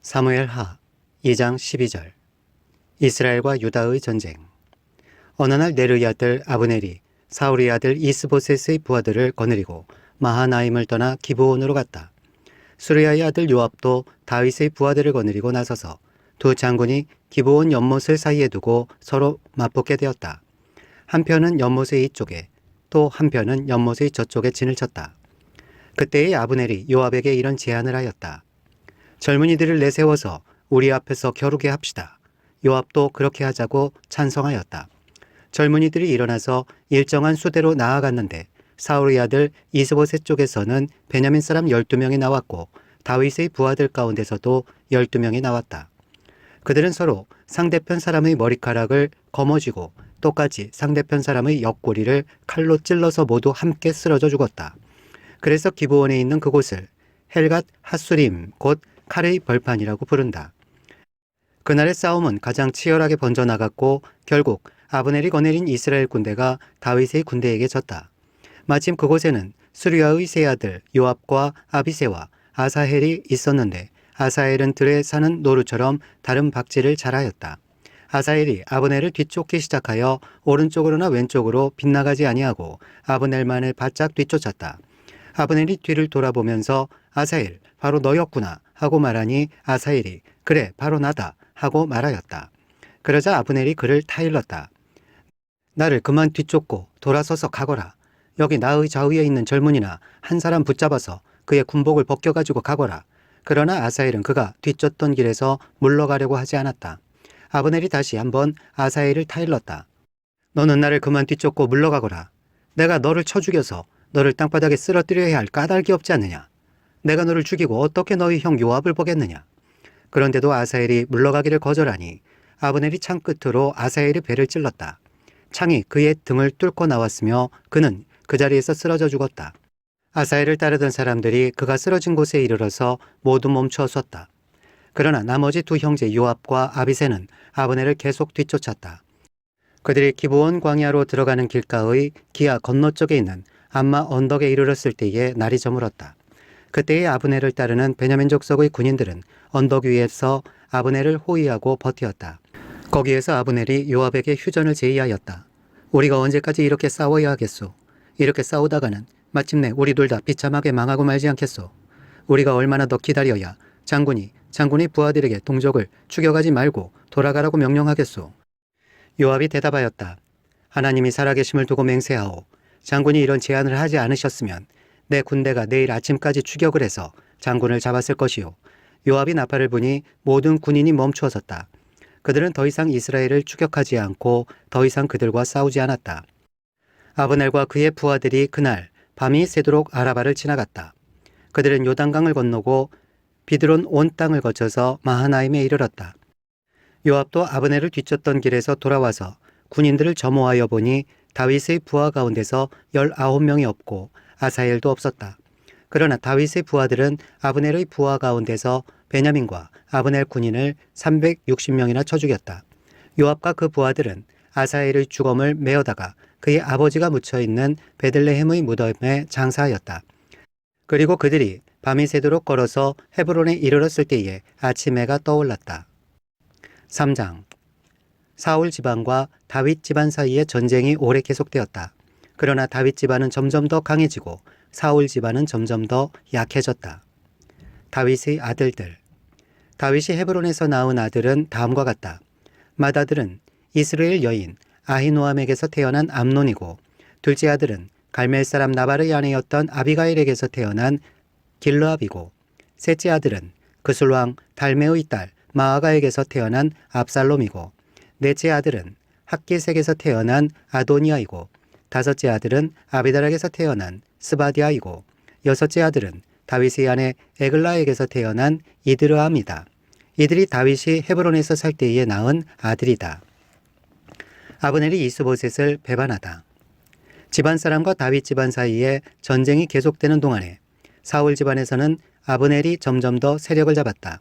사무엘하 2장 12절. 이스라엘과 유다의 전쟁. 어느 날 네르의 아들 아브넬이 사울의 아들 이스보셋의 부하들을 거느리고 마하나임을 떠나 기브온으로 갔다. 수르야의 아들 요압도 다윗의 부하들을 거느리고 나서서 두 장군이 기브온 연못을 사이에 두고 서로 맞붙게 되었다. 한편은 연못의 이쪽에 또 한편은 연못의 저쪽에 진을 쳤다. 그때의 아브넬이 요압에게 이런 제안을 하였다. 젊은이들을 내세워서 우리 앞에서 겨루게 합시다. 요압도 그렇게 하자고 찬성하였다. 젊은이들이 일어나서 일정한 수대로 나아갔는데 사울의 아들 이스보셋 쪽에서는 베냐민 사람 12명이 나왔고 다윗의 부하들 가운데서도 12명이 나왔다. 그들은 서로 상대편 사람의 머리카락을 거머쥐고 똑같이 상대편 사람의 옆구리를 칼로 찔러서 모두 함께 쓰러져 죽었다. 그래서 기브온에 있는 그곳을 헬갓 핫수림 곧 칼의 벌판이라고 부른다. 그날의 싸움은 가장 치열하게 번져나갔고 결국 아브넬이 거느린 이스라엘 군대가 다윗의 군대에게 졌다. 마침 그곳에는 수르야의 세 아들 요압과 아비새와 아사헬이 있었는데 아사헬은 들에 사는 노루처럼 다른 박질을 잘하였다. 아사헬이 아브넬을 뒤쫓기 시작하여 오른쪽으로나 왼쪽으로 빗나가지 아니하고 아브넬만을 바짝 뒤쫓았다. 아브넬이 뒤를 돌아보면서 아사헬 바로 너였구나 하고 말하니 아사헬이 그래 바로 나다 하고 말하였다. 그러자 아브넬이 그를 타일렀다. 나를 그만 뒤쫓고 돌아서서 가거라. 여기 나의 좌우에 있는 젊은이나 한 사람 붙잡아서 그의 군복을 벗겨가지고 가거라. 그러나 아사헬은 그가 뒤쫓던 길에서 물러가려고 하지 않았다. 아브넬이 다시 한번 아사헬을 타일렀다. 너는 나를 그만 뒤쫓고 물러가거라. 내가 너를 쳐 죽여서 너를 땅바닥에 쓰러뜨려야 할 까닭이 없지 않느냐. 내가 너를 죽이고 어떻게 너희 형 요압을 보겠느냐. 그런데도 아사헬이 물러가기를 거절하니 아브넬이 창 끝으로 아사헬의 배를 찔렀다. 창이 그의 등을 뚫고 나왔으며 그는 그 자리에서 쓰러져 죽었다. 아사헬을 따르던 사람들이 그가 쓰러진 곳에 이르러서 모두 멈춰 섰다. 그러나 나머지 두 형제 요압과 아비새는 아브넬을 계속 뒤쫓았다. 그들이 기브온 광야로 들어가는 길가의 기아 건너쪽에 있는 암마 언덕에 이르렀을 때에 날이 저물었다. 그때의 아브넬을 따르는 베냐민 족속의 군인들은 언덕 위에서 아브넬을 호위하고 버티었다. 거기에서 아브넬이 요압에게 휴전을 제의하였다. 우리가 언제까지 이렇게 싸워야 하겠소? 이렇게 싸우다가는 마침내 우리 둘 다 비참하게 망하고 말지 않겠소? 우리가 얼마나 더 기다려야 장군이 부하들에게 동족을 죽여가지 말고 돌아가라고 명령하겠소? 요압이 대답하였다. 하나님이 살아계심을 두고 맹세하오. 장군이 이런 제안을 하지 않으셨으면 내 군대가 내일 아침까지 추격을 해서 장군을 잡았을 것이요. 요압이 나팔을 부니 모든 군인이 멈추어 섰다. 그들은 더 이상 이스라엘을 추격하지 않고 더 이상 그들과 싸우지 않았다. 아브넬과 그의 부하들이 그날 밤이 새도록 아라바를 지나갔다. 그들은 요단강을 건너고 비드론 온 땅을 거쳐서 마하나임에 이르렀다. 요압도 아브넬을 뒤쫓던 길에서 돌아와서 군인들을 점호하여 보니 다윗의 부하 가운데서 19명이 없고 아사헬도 없었다. 그러나 다윗의 부하들은 아브넬의 부하 가운데서 베냐민과 아브넬 군인을 360명이나 쳐 죽였다. 요압과 그 부하들은 아사헬의 주검을 메어다가 그의 아버지가 묻혀있는 베들레헴의 무덤에 장사하였다. 그리고 그들이 밤이 새도록 걸어서 헤브론에 이르렀을 때에 아침 해가 떠올랐다. 3장. 사울 집안과 다윗 집안 사이의 전쟁이 오래 계속되었다. 그러나 다윗 집안은 점점 더 강해지고 사울 집안은 점점 더 약해졌다. 다윗의 아들들. 다윗이 헤브론에서 낳은 아들은 다음과 같다. 맏아들은 이스라엘 여인 아히노암에게서 태어난 암논이고 둘째 아들은 갈멜 사람 나발의 아내였던 아비가일에게서 태어난 길르압이고 셋째 아들은 그술 왕 달메의 딸 마아가에게서 태어난 압살롬이고 넷째 아들은 학기색에서 태어난 아도니아이고 다섯째 아들은 아비달에게서 태어난 스바디아이고 여섯째 아들은 다윗의 아내 에글라에게서 태어난 이드르암이다. 이들이 다윗이 헤브론에서 살 때에 낳은 아들이다. 아브넬이 이스보셋을 배반하다. 집안 사람과 다윗 집안 사이에 전쟁이 계속되는 동안에 사울 집안에서는 아브넬이 점점 더 세력을 잡았다.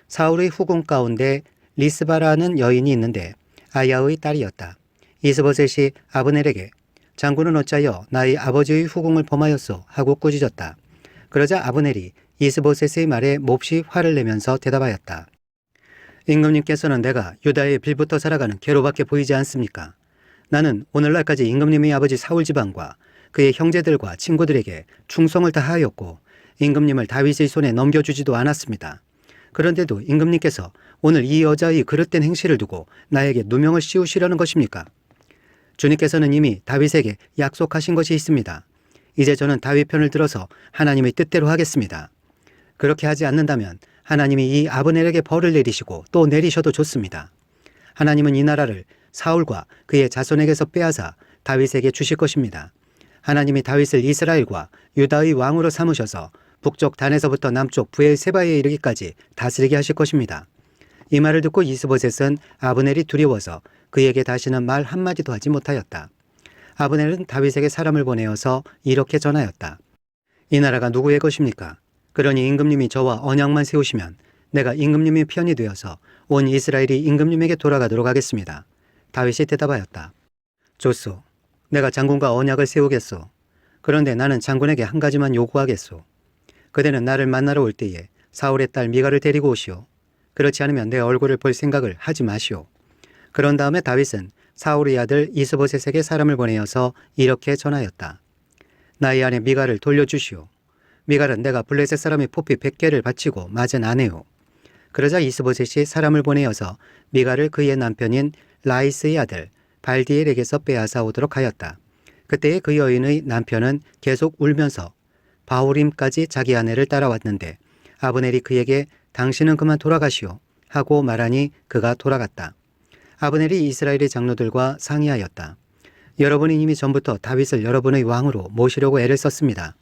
사울의 후궁 가운데 리스바라는 여인이 있는데 아야의 딸이었다. 이스보셋이 아브넬에게 장군은 어찌하여 나의 아버지의 후궁을 범하였소 하고 꾸짖었다. 그러자 아브넬이 이스보셋의 말에 몹시 화를 내면서 대답하였다. 임금님께서는 내가 유다의 빌부터 살아가는 괴로밖에 보이지 않습니까? 나는 오늘날까지 임금님의 아버지 사울 집안과 그의 형제들과 친구들에게 충성을 다하였고 임금님을 다윗의 손에 넘겨주지도 않았습니다. 그런데도 임금님께서 오늘 이 여자의 그릇된 행실을 두고 나에게 누명을 씌우시려는 것입니까? 주님께서는 이미 다윗에게 약속하신 것이 있습니다. 이제 저는 다윗 편을 들어서 하나님의 뜻대로 하겠습니다. 그렇게 하지 않는다면 하나님이 이 아브넬에게 벌을 내리시고 또 내리셔도 좋습니다. 하나님은 이 나라를 사울과 그의 자손에게서 빼앗아 다윗에게 주실 것입니다. 하나님이 다윗을 이스라엘과 유다의 왕으로 삼으셔서 북쪽 단에서부터 남쪽 브엘세바에 이르기까지 다스리게 하실 것입니다. 이 말을 듣고 이스보셋은 아브넬이 두려워서 그에게 다시는 말 한마디도 하지 못하였다. 아브넬은 다윗에게 사람을 보내어서 이렇게 전하였다. 이 나라가 누구의 것입니까? 그러니 임금님이 저와 언약만 세우시면 내가 임금님의 편이 되어서 온 이스라엘이 임금님에게 돌아가도록 하겠습니다. 다윗이 대답하였다. 좋소. 내가 장군과 언약을 세우겠소. 그런데 나는 장군에게 한 가지만 요구하겠소. 그대는 나를 만나러 올 때에 사울의 딸 미갈을 데리고 오시오. 그렇지 않으면 내 얼굴을 볼 생각을 하지 마시오. 그런 다음에 다윗은 사울의 아들 이스보셋에게 사람을 보내어서 이렇게 전하였다. 나의 아내 미갈을 돌려주시오. 미갈은 내가 블레셋 사람의 포피 100개를 바치고 맞은 아내요. 그러자 이스보셋이 사람을 보내어서 미갈을 그의 남편인 라이스의 아들 발디엘에게서 빼앗아 오도록 하였다. 그때에 그 여인의 남편은 계속 울면서 바후림까지 자기 아내를 따라왔는데 아브넬이 그에게 당신은 그만 돌아가시오 하고 말하니 그가 돌아갔다. 아브넬이 이스라엘의 장로들과 상의하였다. 여러분이 이미 전부터 다윗을 여러분의 왕으로 모시려고 애를 썼습니다.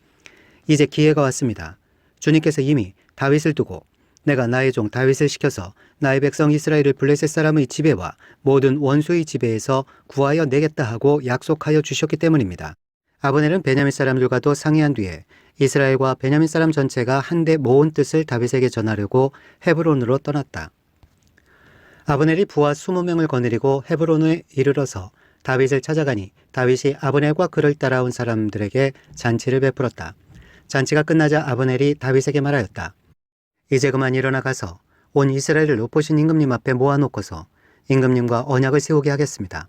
이제 기회가 왔습니다. 주님께서 이미 다윗을 두고 내가 나의 종 다윗을 시켜서 나의 백성 이스라엘을 블레셋 사람의 지배와 모든 원수의 지배에서 구하여 내겠다 하고 약속하여 주셨기 때문입니다. 아브넬은 베냐민 사람들과도 상의한 뒤에 이스라엘과 베냐민 사람 전체가 한데 모은 뜻을 다윗에게 전하려고 헤브론으로 떠났다. 아브넬이 부하 20명을 거느리고 헤브론에 이르러서 다윗을 찾아가니 다윗이 아브넬과 그를 따라온 사람들에게 잔치를 베풀었다. 잔치가 끝나자 아브넬이 다윗에게 말하였다. 이제 그만 일어나 가서 온 이스라엘을 높으신 임금님 앞에 모아놓고서 임금님과 언약을 세우게 하겠습니다.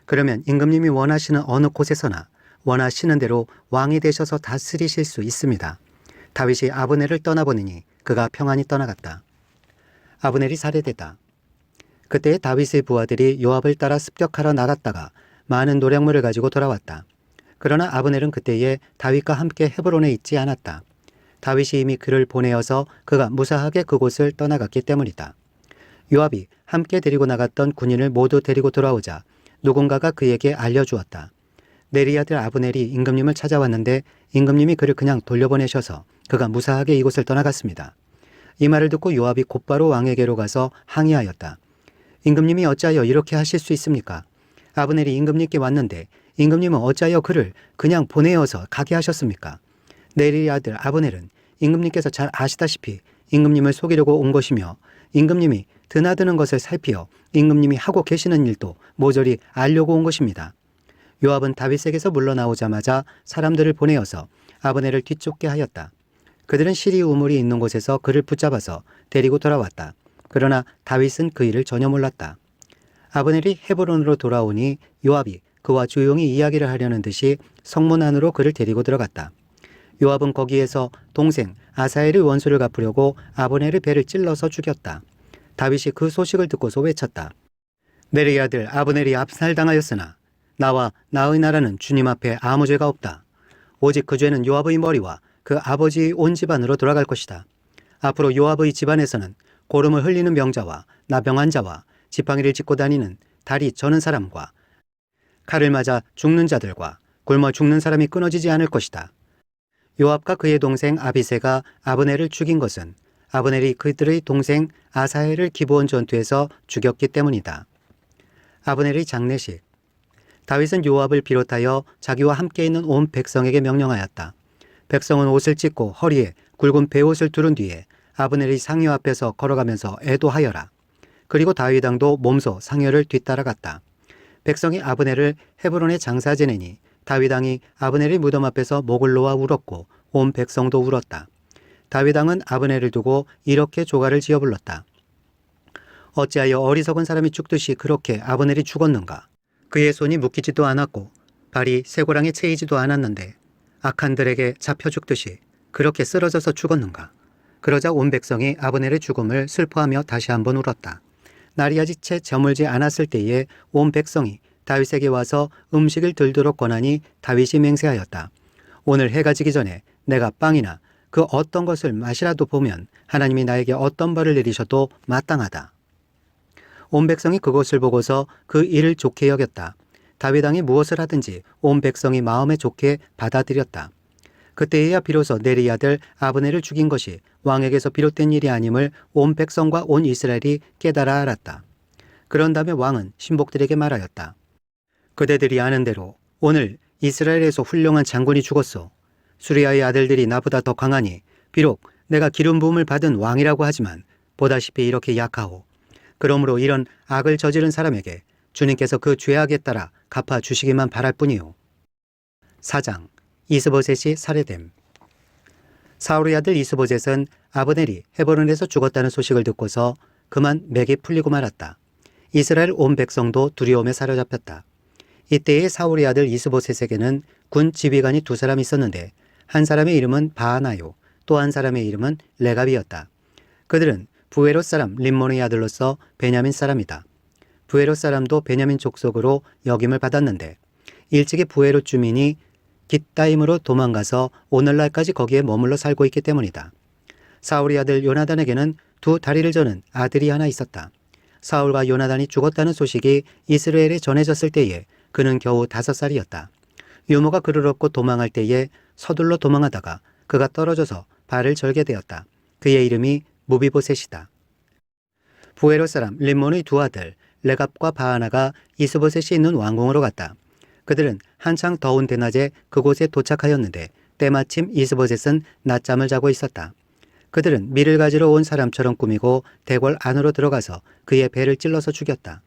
그러면 임금님이 원하시는 어느 곳에서나 원하시는 대로 왕이 되셔서 다스리실 수 있습니다. 다윗이 아브넬을 떠나보내니 그가 평안히 떠나갔다. 아브넬이 살해됐다. 그때 다윗의 부하들이 요압을 따라 습격하러 나갔다가 많은 노략물을 가지고 돌아왔다. 그러나 아브넬은 그때에 다윗과 함께 헤브론에 있지 않았다. 다윗이 이미 그를 보내어서 그가 무사하게 그곳을 떠나갔기 때문이다. 요압이 함께 데리고 나갔던 군인을 모두 데리고 돌아오자 누군가가 그에게 알려주었다. 네리 아들 아브넬이 임금님을 찾아왔는데 임금님이 그를 그냥 돌려보내셔서 그가 무사하게 이곳을 떠나갔습니다. 이 말을 듣고 요압이 곧바로 왕에게로 가서 항의하였다. 임금님이 어찌하여 이렇게 하실 수 있습니까? 아브넬이 임금님께 왔는데 임금님은 어찌하여 그를 그냥 보내어서 가게 하셨습니까? 네리의 아들 아브넬은 임금님께서 잘 아시다시피 임금님을 속이려고 온 것이며 임금님이 드나드는 것을 살피어 임금님이 하고 계시는 일도 모조리 알려고 온 것입니다. 요압은 다윗에게서 물러나오자마자 사람들을 보내어서 아브넬을 뒤쫓게 하였다. 그들은 시리 우물이 있는 곳에서 그를 붙잡아서 데리고 돌아왔다. 그러나 다윗은 그 일을 전혀 몰랐다. 아브넬이 헤브론으로 돌아오니 요압이 그와 조용히 이야기를 하려는 듯이 성문 안으로 그를 데리고 들어갔다. 요압은 거기에서 동생 아사엘의 원수를 갚으려고 아브넬의 배를 찔러서 죽였다. 다윗이 그 소식을 듣고서 외쳤다. 네리의 아들 아브넬이 압살당하였으나 나와 나의 나라는 주님 앞에 아무 죄가 없다. 오직 그 죄는 요압의 머리와 그 아버지의 온 집안으로 돌아갈 것이다. 앞으로 요압의 집안에서는 고름을 흘리는 병자와 나병한 자와 지팡이를 짚고 다니는 다리 저는 사람과 칼을 맞아 죽는 자들과 굶어 죽는 사람이 끊어지지 않을 것이다. 요압과 그의 동생 아비새가 아브넬을 죽인 것은 아브넬이 그들의 동생 아사엘을 기브온 전투에서 죽였기 때문이다. 아브넬의 장례식. 다윗은 요압을 비롯하여 자기와 함께 있는 온 백성에게 명령하였다. 백성은 옷을 찢고 허리에 굵은 베옷을 두른 뒤에 아브넬의 상여 앞에서 걸어가면서 애도하여라. 그리고 다윗 왕도 몸소 상여를 뒤따라갔다. 백성이 아브넬을 헤브론에 장사 지내니 다윗 왕이 아브넬의 무덤 앞에서 목을 놓아 울었고 온 백성도 울었다. 다윗 왕은 아브넬을 두고 이렇게 조가를 지어 불렀다. 어찌하여 어리석은 사람이 죽듯이 그렇게 아브넬이 죽었는가? 그의 손이 묶이지도 않았고 발이 쇠고랑에 채이지도 않았는데 악한들에게 잡혀 죽듯이 그렇게 쓰러져서 죽었는가? 그러자 온 백성이 아브넬의 죽음을 슬퍼하며 다시 한번 울었다. 날이 아직 채 저물지 않았을 때에 온 백성이 다윗에게 와서 음식을 들도록 권하니 다윗이 맹세하였다. 오늘 해가 지기 전에 내가 빵이나 그 어떤 것을 마시라도 보면 하나님이 나에게 어떤 벌을 내리셔도 마땅하다. 온 백성이 그것을 보고서 그 일을 좋게 여겼다. 다윗 왕이 무엇을 하든지 온 백성이 마음에 좋게 받아들였다. 그때에야 비로소 네리 아들 아브넬을 죽인 것이 왕에게서 비롯된 일이 아님을 온 백성과 온 이스라엘이 깨달아 알았다. 그런 다음에 왕은 신복들에게 말하였다. 그대들이 아는 대로 오늘 이스라엘에서 훌륭한 장군이 죽었소. 수리아의 아들들이 나보다 더 강하니 비록 내가 기름 부음을 받은 왕이라고 하지만 보다시피 이렇게 약하오. 그러므로 이런 악을 저지른 사람에게 주님께서 그 죄악에 따라 갚아주시기만 바랄 뿐이오. 4장 이스보셋이 살해됨. 사울의 아들 이스보셋은 아브넬이 헤브론에서 죽었다는 소식을 듣고서 그만 맥이 풀리고 말았다. 이스라엘 온 백성도 두려움에 사로잡혔다. 이때의 사울의 아들 이스보셋에게는 군 지휘관이 두 사람 있었는데 한 사람의 이름은 바하나요, 또 한 사람의 이름은 레갑이었다. 그들은 부에롯 사람 림몬의 아들로서 베냐민 사람이다. 부에롯 사람도 베냐민 족속으로 역임을 받았는데 일찍이 부에롯 주민이 깃다임으로 도망가서 오늘날까지 거기에 머물러 살고 있기 때문이다. 사울의 아들 요나단에게는 두 다리를 저는 아들이 하나 있었다. 사울과 요나단이 죽었다는 소식이 이스라엘에 전해졌을 때에 그는 겨우 5살이었다. 유모가 그를 얻고 도망할 때에 서둘러 도망하다가 그가 떨어져서 발을 절게 되었다. 그의 이름이 무비보셋이다. 부에롯 사람 림몬의 두 아들 레갑과 바하나가 이스보셋이 있는 왕궁으로 갔다. 그들은 한창 더운 대낮에 그곳에 도착하였는데 때마침 이스보셋은 낮잠을 자고 있었다. 그들은 밀을 가지러 온 사람처럼 꾸미고 대궐 안으로 들어가서 그의 배를 찔러서 죽였다.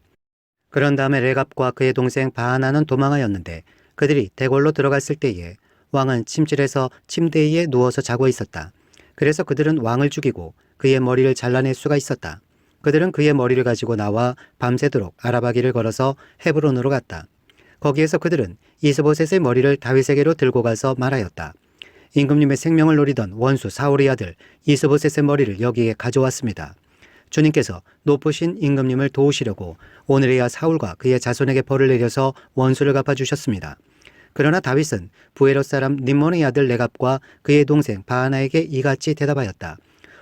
그런 다음에 레갑과 그의 동생 바하나는 도망하였는데 그들이 대궐로 들어갔을 때에 왕은 침실에서 침대 위에 누워서 자고 있었다. 그래서 그들은 왕을 죽이고 그의 머리를 잘라낼 수가 있었다. 그들은 그의 머리를 가지고 나와 밤새도록 아라바기를 걸어서 헤브론으로 갔다. 거기에서 그들은 이스보셋의 머리를 다윗에게로 들고 가서 말하였다. 임금님의 생명을 노리던 원수 사울의 아들 이스보셋의 머리를 여기에 가져왔습니다. 주님께서 높으신 임금님을 도우시려고 오늘에야 사울과 그의 자손에게 벌을 내려서 원수를 갚아주셨습니다. 그러나 다윗은 부에롯 사람 림몬의 아들 레갑과 그의 동생 바하나에게 이같이 대답하였다.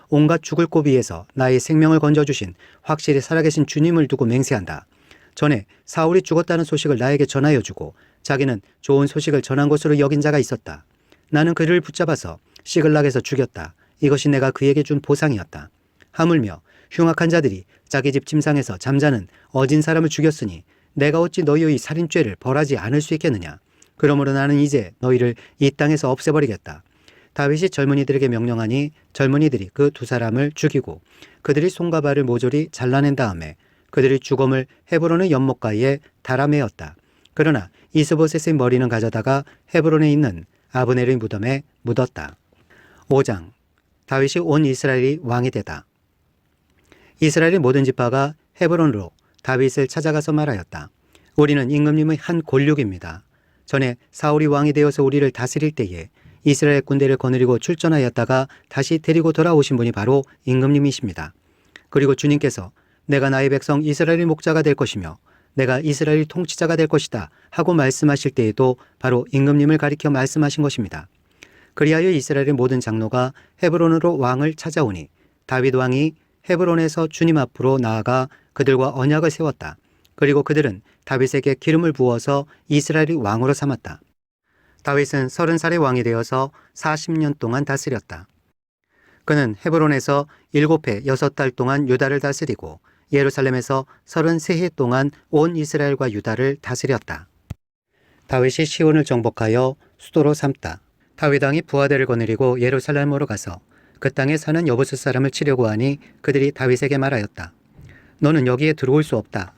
온갖 죽을 고비에서 나의 생명을 건져주신 확실히 살아계신 주님을 두고 맹세한다. 전에 사울이 죽었다는 소식을 나에게 전하여 주고 자기는 좋은 소식을 전한 것으로 여긴 자가 있었다. 나는 그를 붙잡아서 시글락에서 죽였다. 이것이 내가 그에게 준 보상이었다. 하물며 흉악한 자들이 자기 집 침상에서 잠자는 어진 사람을 죽였으니 내가 어찌 너희의 살인죄를 벌하지 않을 수 있겠느냐. 그러므로 나는 이제 너희를 이 땅에서 없애버리겠다. 다윗이 젊은이들에게 명령하니 젊은이들이 그 두 사람을 죽이고 그들이 손과 발을 모조리 잘라낸 다음에 그들의 죽음을 헤브론의 연못가에 달아매었다. 그러나 이스보셋의 머리는 가져다가 헤브론에 있는 아브넬의 무덤에 묻었다. 5장 다윗이 온 이스라엘이 왕이 되다. 이스라엘의 모든 지파가 헤브론으로 다윗을 찾아가서 말하였다. 우리는 임금님의 한 골육입니다. 전에 사울이 왕이 되어서 우리를 다스릴 때에 이스라엘 군대를 거느리고 출전하였다가 다시 데리고 돌아오신 분이 바로 임금님이십니다. 그리고 주님께서 내가 나의 백성 이스라엘의 목자가 될 것이며 내가 이스라엘의 통치자가 될 것이다 하고 말씀하실 때에도 바로 임금님을 가리켜 말씀하신 것입니다. 그리하여 이스라엘의 모든 장로가 헤브론으로 왕을 찾아오니 다윗 왕이 헤브론에서 주님 앞으로 나아가 그들과 언약을 세웠다. 그리고 그들은 다윗에게 기름을 부어서 이스라엘의 왕으로 삼았다. 다윗은 30살의 왕이 되어서 40년 동안 다스렸다. 그는 헤브론에서 7해 6달 동안 유다를 다스리고 예루살렘에서 33해 동안 온 이스라엘과 유다를 다스렸다. 다윗이 시온을 정복하여 수도로 삼다. 다윗 왕이 부하들을 거느리고 예루살렘으로 가서 그 땅에 사는 여부스 사람을 치려고 하니 그들이 다윗에게 말하였다. 너는 여기에 들어올 수 없다.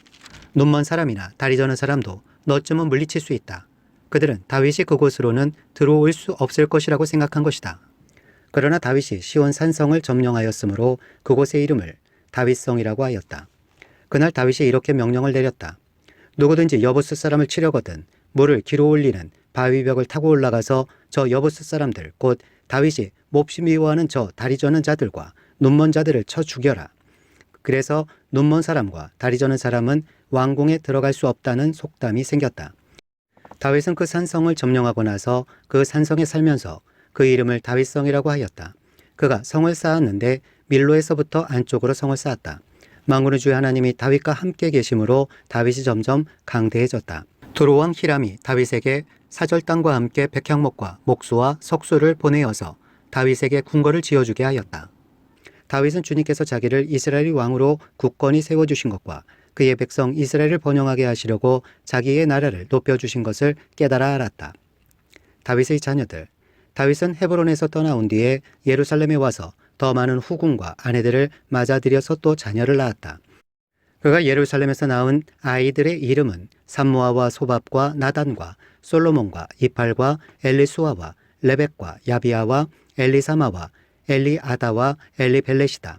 눈먼 사람이나 다리 저는 사람도 너쯤은 물리칠 수 있다. 그들은 다윗이 그곳으로는 들어올 수 없을 것이라고 생각한 것이다. 그러나 다윗이 시온 산성을 점령하였으므로 그곳의 이름을 다윗성이라고 하였다. 그날 다윗이 이렇게 명령을 내렸다. 누구든지 여부스 사람을 치려거든 물을 기로 올리는 바위벽을 타고 올라가서 저 여부스 사람들 곧 다윗이 몹시 미워하는 저 다리 저는 자들과 눈먼 자들을 쳐 죽여라. 그래서 눈먼 사람과 다리 저는 사람은 왕궁에 들어갈 수 없다는 속담이 생겼다. 다윗은 그 산성을 점령하고 나서 그 산성에 살면서 그 이름을 다윗성이라고 하였다. 그가 성을 쌓았는데 밀로에서부터 안쪽으로 성을 쌓았다. 만군의 주의 하나님이 다윗과 함께 계심으로 다윗이 점점 강대해졌다. 두로왕 히람이 다윗에게 사절 땅과 함께 백향목과 목수와 석수를 보내어서 다윗에게 궁궐을 지어주게 하였다. 다윗은 주님께서 자기를 이스라엘의 왕으로 굳건히 세워주신 것과 그의 백성 이스라엘을 번영하게 하시려고 자기의 나라를 높여주신 것을 깨달아 알았다. 다윗의 자녀들. 다윗은 헤브론에서 떠나온 뒤에 예루살렘에 와서 더 많은 후궁과 아내들을 맞아들여서 또 자녀를 낳았다. 그가 예루살렘에서 낳은 아이들의 이름은 삼무아와 소밥과 나단과 솔로몬과 이팔과 엘리수아와 레벡과 야비아와 엘리사마와 엘리아다와 엘리벨렛이다.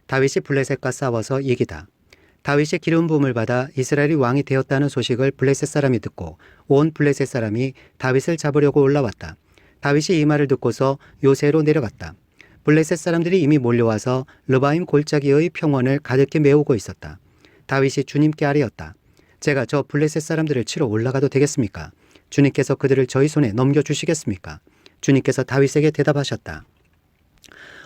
다윗이 블레셋과 싸워서 이기다. 다윗이 기름 부음을 받아 이스라엘이 왕이 되었다는 소식을 블레셋 사람이 듣고 온 블레셋 사람이 다윗을 잡으려고 올라왔다. 다윗이 이 말을 듣고서 요새로 내려갔다. 블레셋 사람들이 이미 몰려와서 르바임 골짜기의 평원을 가득히 메우고 있었다. 다윗이 주님께 아뢰었다. 제가 저 블레셋 사람들을 치러 올라가도 되겠습니까? 주님께서 그들을 저희 손에 넘겨주시겠습니까? 주님께서 다윗에게 대답하셨다.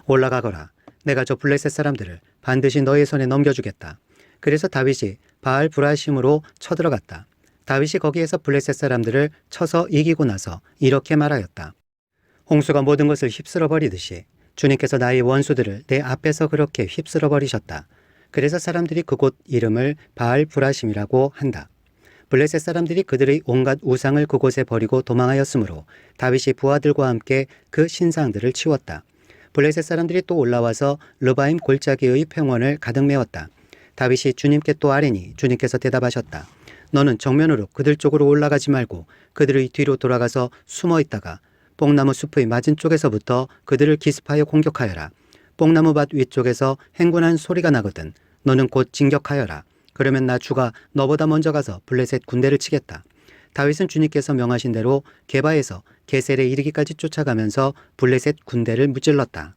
올라가거라. 내가 저 블레셋 사람들을 반드시 너의 손에 넘겨주겠다. 그래서 다윗이 바알 브라심으로 쳐들어갔다. 다윗이 거기에서 블레셋 사람들을 쳐서 이기고 나서 이렇게 말하였다. 홍수가 모든 것을 휩쓸어 버리듯이 주님께서 나의 원수들을 내 앞에서 그렇게 휩쓸어 버리셨다. 그래서 사람들이 그곳 이름을 바알 브라심이라고 한다. 블레셋 사람들이 그들의 온갖 우상을 그곳에 버리고 도망하였으므로 다윗이 부하들과 함께 그 신상들을 치웠다. 블레셋 사람들이 또 올라와서 르바임 골짜기의 평원을 가득 메웠다. 다윗이 주님께 또 아뢰니 주님께서 대답하셨다. 너는 정면으로 그들 쪽으로 올라가지 말고 그들의 뒤로 돌아가서 숨어 있다가 뽕나무 숲의 맞은쪽에서부터 그들을 기습하여 공격하여라. 뽕나무 밭 위쪽에서 행군한 소리가 나거든 너는 곧 진격하여라. 그러면 나 주가 너보다 먼저 가서 블레셋 군대를 치겠다. 다윗은 주님께서 명하신 대로 게바에서 게셀에 이르기까지 쫓아가면서 블레셋 군대를 무찔렀다.